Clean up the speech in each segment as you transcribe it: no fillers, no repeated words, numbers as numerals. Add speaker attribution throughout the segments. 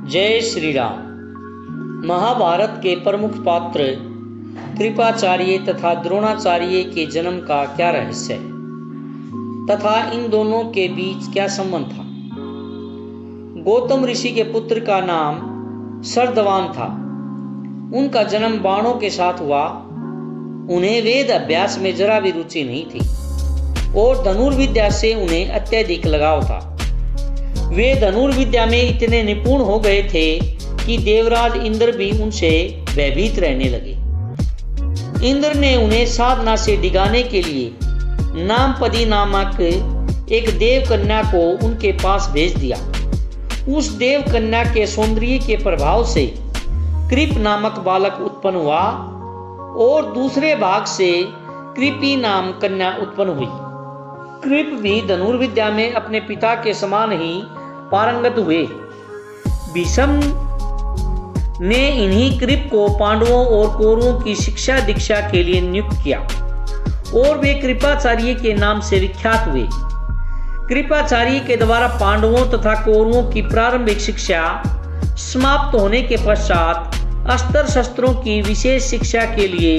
Speaker 1: जय श्री राम। महाभारत के प्रमुख पात्र कृपाचार्य तथा द्रोणाचार्य के जन्म का क्या रहस्य है तथा इन दोनों के बीच क्या संबंध था। गौतम ऋषि के पुत्र का नाम सरदवान था। उनका जन्म बाणों के साथ हुआ। उन्हें वेद अभ्यास में जरा भी रुचि नहीं थी और धनुर्विद्या से उन्हें अत्यधिक लगाव था। वे धनुर्विद्या में इतने निपुण हो गए थे कि देवराज इंद्र भी उनसे भयभीत रहने लगे। इंद्र ने उन्हें साधना से डिगाने के लिए नामपदी नामक एक देव कन्या को उनके पास भेज दिया। उस देव कन्या के सौंदर्य के प्रभाव से कृप नामक बालक उत्पन्न हुआ और दूसरे भाग से कृपी नाम कन्या उत्पन्न हुई। कृप भी धनुर्विद्या में अपने पिता के समान ही पारंगत हुए। भीष्म ने इन्हीं कृप को पांडवों और कौरवों की शिक्षा दीक्षा के लिए नियुक्त किया और वे कृपाचार्य के नाम से विख्यात हुए। कृपाचार्य के द्वारा पांडवों तथा कौरवों की प्रारंभिक शिक्षा समाप्त होने के पश्चात अस्त्र शस्त्रों की विशेष शिक्षा के लिए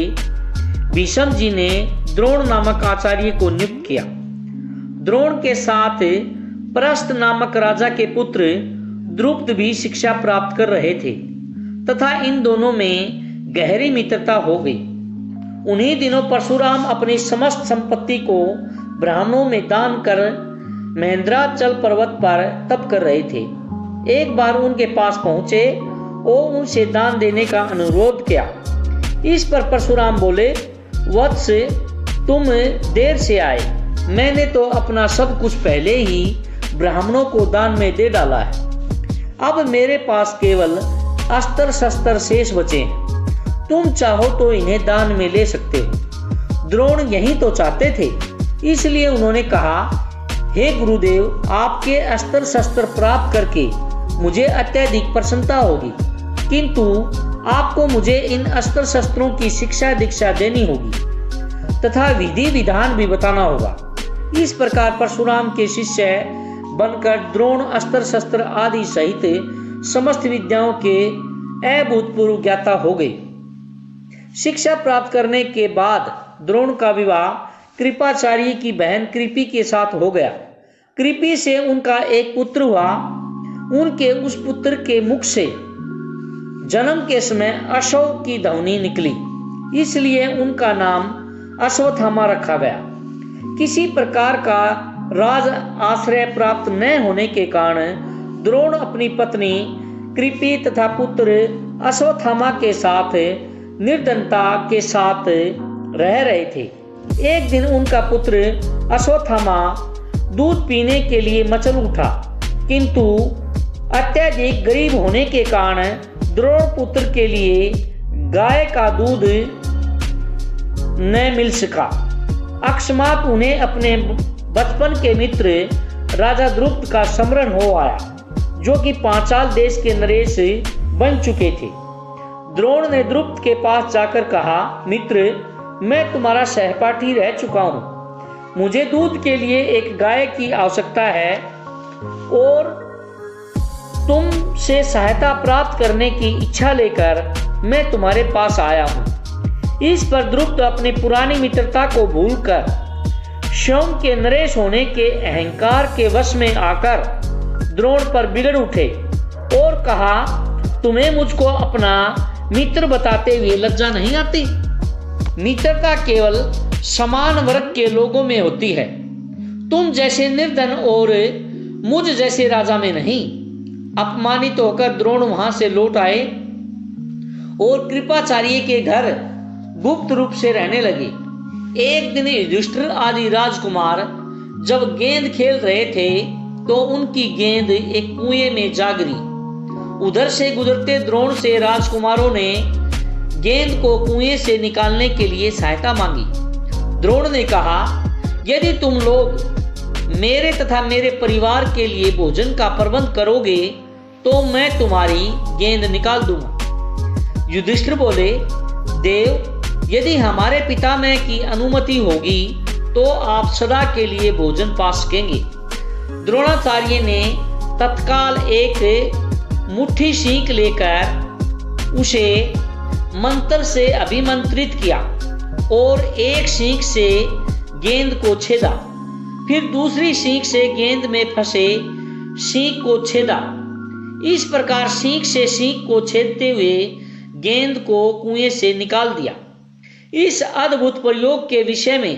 Speaker 1: भीष्म जी ने द्रोण नामक आचार्य को नियुक्त किया। द्रोण के साथ प्रस्थ नामक राजा के पुत्र द्रुपद भी शिक्षा प्राप्त कर रहे थे तथा इन दोनों में गहरी मित्रता हो गई। उन्हीं दिनों परशुराम अपनी समस्त संपत्ति को ब्राह्मणों में दान कर महेंद्राचल पर्वत पर तप कर रहे थे। एक बार उनके पास पहुंचे और उनसे दान देने का अनुरोध किया। इस पर परशुराम बोले, वत्स तुम देर से आए, मैंने तो अपना सब कुछ पहले ही ब्राह्मणों को दान में दे डाला है। अब मेरे पास केवल अस्त्र शस्त्र शेष बचे हैं। तुम चाहो तो इन्हें दान में ले सकते हो। द्रोण यही तो चाहते थे, इसलिए उन्होंने कहा, हे गुरुदेव, आपके अस्त्र शस्त्र प्राप्त करके मुझे अत्यधिक प्रसन्नता होगी, किंतु आपको मुझे इन अस्त्र शस्त्रों की शिक्षा दीक्षा देनी होगी तथा विधि विधान भी बताना होगा। इस प्रकार परशुराम के शिष्य बनकर द्रोण अस्त्र शस्त्र आदि सहित समस्त विद्याओं के अभूतपूर्व ज्ञाता हो गए। शिक्षा प्राप्त करने के बाद द्रोण का विवाह कृपाचार्य की बहन कृपी के साथ हो गया। कृपी से उनका एक पुत्र हुआ। उनके उस पुत्र के मुख से जन्म के समय अश्व की ध्वनि निकली, इसलिए उनका नाम अश्वत्थामा रखा गया। किसी प्रकार का राज आश्रय प्राप्त न होने के कारण द्रोण अपनी पत्नी कृपी तथा पुत्र अश्वत्थामा के साथ निर्धनता के साथ रह रहे थे। एक दिन उनका पुत्र अश्वत्थामा दूध पीने के लिए मचल उठा, किंतु अत्यधिक गरीब होने के कारण द्रोण पुत्र के लिए गाय का दूध न मिल सका। अकस्मात उन्हें अपने बचपन के मित्र राजा द्रुपद का स्मरण हो आया, जो कि पांचाल देश के नरेश बन चुके थे। द्रोण ने द्रुपद के पास जाकर कहा, मित्र, मैं तुम्हारा सहपाठी रह चुका हूं। मुझे दूध के लिए एक गाय की आवश्यकता है और तुमसे सहायता प्राप्त करने की इच्छा लेकर मैं तुम्हारे पास आया हूं। इस पर द्रुपद अपनी पुरानी मित्रता को भूलकर स्वयं के नरेश होने के अहंकार के वश में आकर द्रोण पर बिगड़ उठे और कहा, तुम्हें मुझको अपना मित्र बताते हुए लज्जा नहीं आती? मित्रता केवल समान वर्ग के लोगों में होती है, तुम जैसे निर्धन और मुझ जैसे राजा में नहीं। अपमानित होकर द्रोण वहां से लौट आए और कृपाचार्य के घर गुप्त रूप से रहने लगे। एक दिन युधिष्ठिर आदि राजकुमार जब गेंद खेल रहे थे तो उनकी गेंद एक कुएं में जा गिरी। उधर से गुजरते द्रोण से राजकुमारों ने गेंद को कुएं से निकालने के लिए सहायता मांगी। द्रोण ने कहा, यदि तुम लोग मेरे तथा मेरे परिवार के लिए भोजन का प्रबंध करोगे तो मैं तुम्हारी गेंद निकाल दूंगा। युधिष्ठिर बोले, देव, यदि हमारे पितामह की अनुमति होगी तो आप सदा के लिए भोजन पा सकेंगे। द्रोणाचार्य ने तत्काल एक मुट्ठी सीख लेकर उसे मंत्र से अभिमंत्रित किया और एक सीख से गेंद को छेदा, फिर दूसरी सीख से गेंद में फंसे सीख को छेदा। इस प्रकार सीख से सीख को छेदते हुए गेंद को कुएं से निकाल दिया। इस अद्भुत प्रयोग के विषय में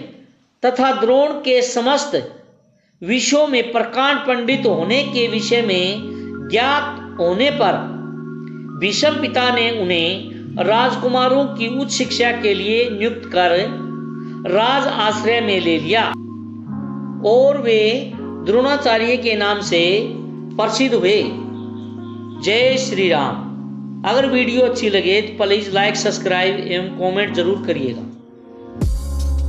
Speaker 1: तथा द्रोण के समस्त विषयों में प्रकांड पंडित होने के विषय में ज्ञात होने पर भीष्म पिता ने उन्हें राजकुमारों की उच्च शिक्षा के लिए नियुक्त कर राज आश्रय में ले लिया और वे द्रोणाचार्य के नाम से प्रसिद्ध हुए। जय श्री राम। अगर वीडियो अच्छी लगे तो प्लीज़ लाइक, सब्सक्राइब एवं कमेंट जरूर करिएगा।